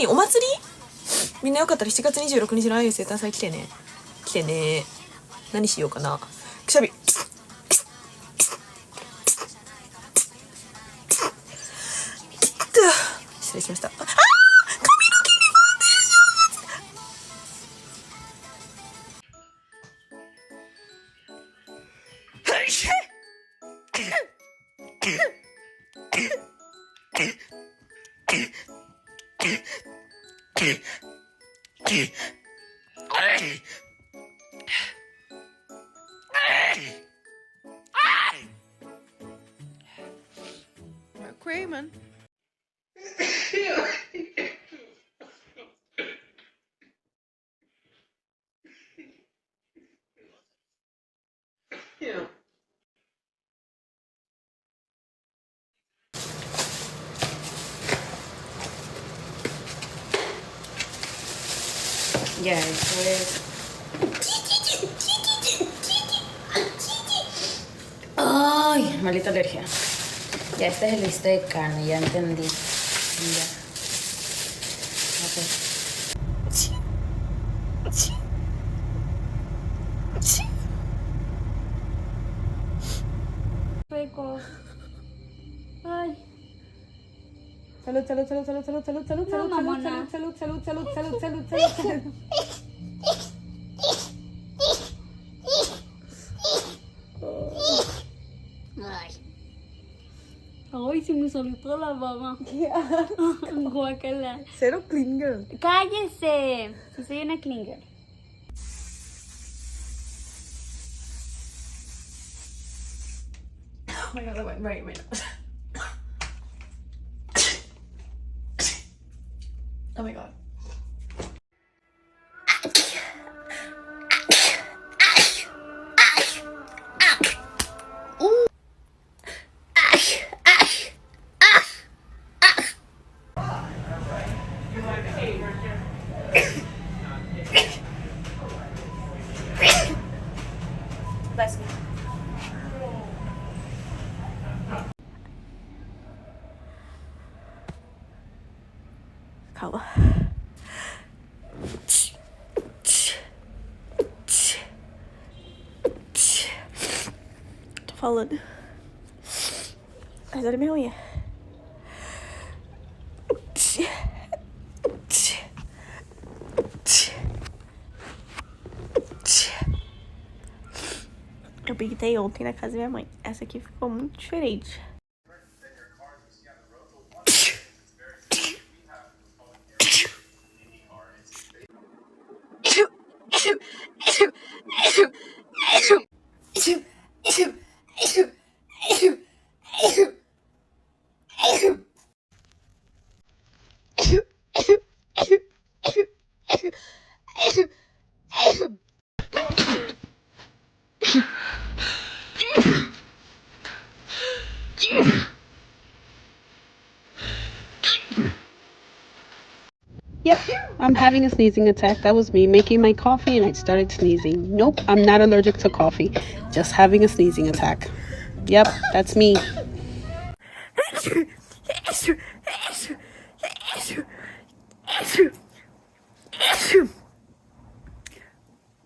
何お祭り？みんなよかったら7月26日のあゆ生誕祭来てね。来てね。何しようかな。くしゃみ。失礼しました。髪の毛にファンデーション。Craven. Ya, eso es. Ay, maldita alergia. Ya, este es el listado de carne, ya entendí. Ya. Ok. Rico. Ay. Salud, salud, salud, salud, salud, salud, salud, salud, salud, salud, salud, salud, salud, salud, salud. Ay, se me salió toda la baba. ¿Qué asco? Guácala. Cero clean girl. ¡Cállese! Si soy una clean girl. Oh my god, that went right in my nose. Oh my god. Bless me. Kala. Falando. Mas olha minha unha. Eu pintei ontem na casa da minha mãe. Essa aqui ficou muito diferente. Yep, I'm having a sneezing attack. That was me making my coffee and I started sneezing. Nope, I'm not allergic to coffee. Just having a sneezing attack. Yep, that's me.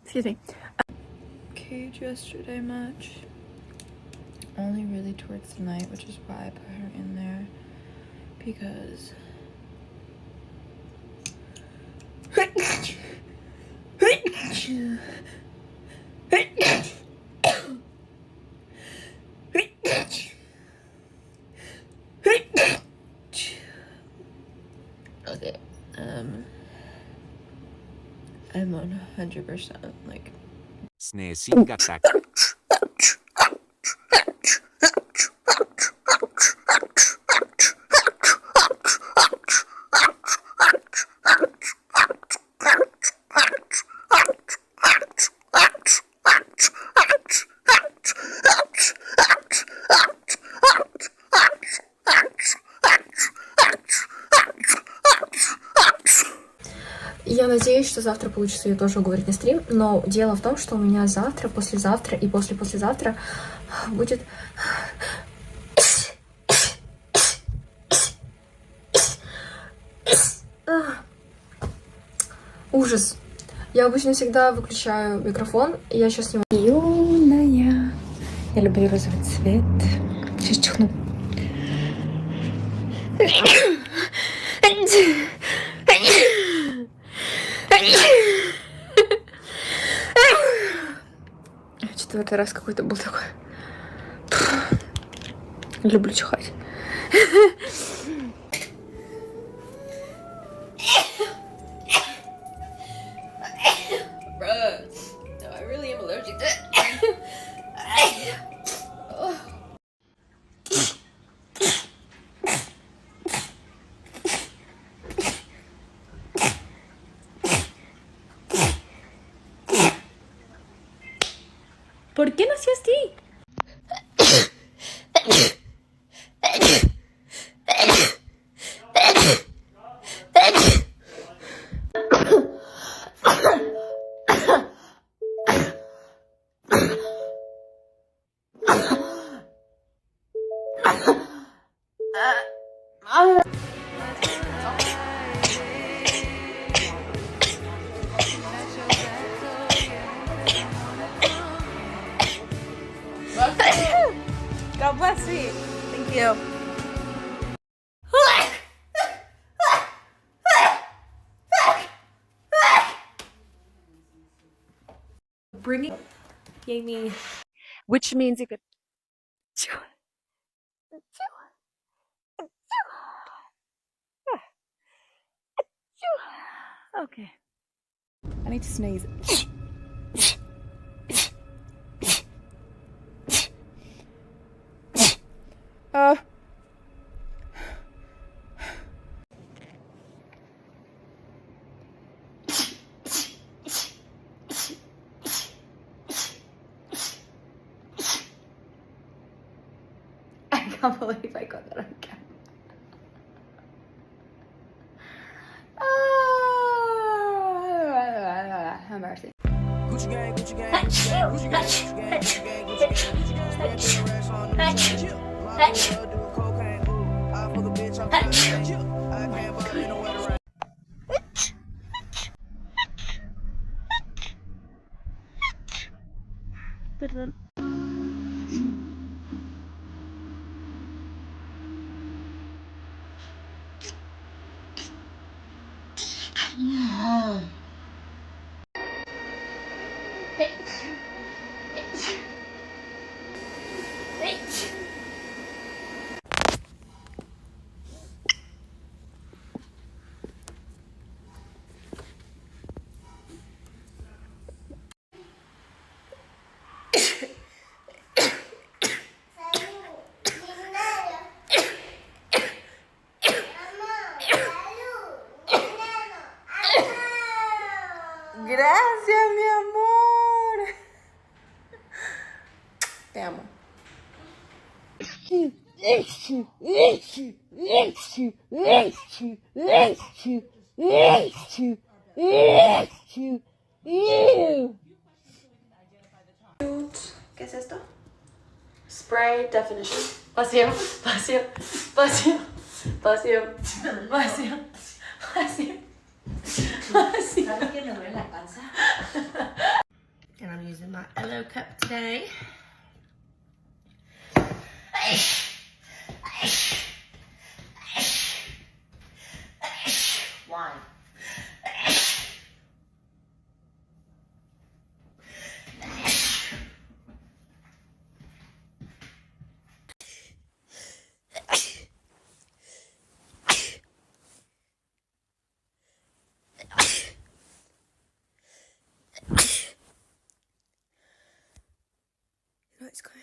Excuse me. Cage yesterday much. Only really towards the night, which is why I put her in there. Because okay, I'm 100% like Sneezing attack. Я надеюсь, что завтра получится ее тоже уговорить на стрим, но дело в том, что у меня завтра, послезавтра и послезавтра будет... Ужас. Я обычно всегда выключаю микрофон, и я сейчас не могу. Юная. Я люблю розовый цвет. Сейчас чихну. Четвертый раз какой-то был такой. Люблю чихать. No, I really am allergic to it. ¿Por qué nació así? God bless me. Thank you. Bringing Amy, which means you could. Okay. I need to sneeze. I can't believe I got that on camera. Embarrassing. Gucci gang, Gucci gang, Gucci gang, Gucci gang, Gucci gang, Gucci gang, Gucci gang, Gucci gang, spread the racks on the chain. My girl do cocaine, I fuck a bitch off the chain. I can't buy me no wetter rain. Gracias, mi amor. Te amo. ¿Qué es esto? Spray definition. Vacío, vacío, vacío, vacío, vacío, vacío. ¿Sabes que me duele la panza? And I'm using my Elo cup today. Wine. No, it's going.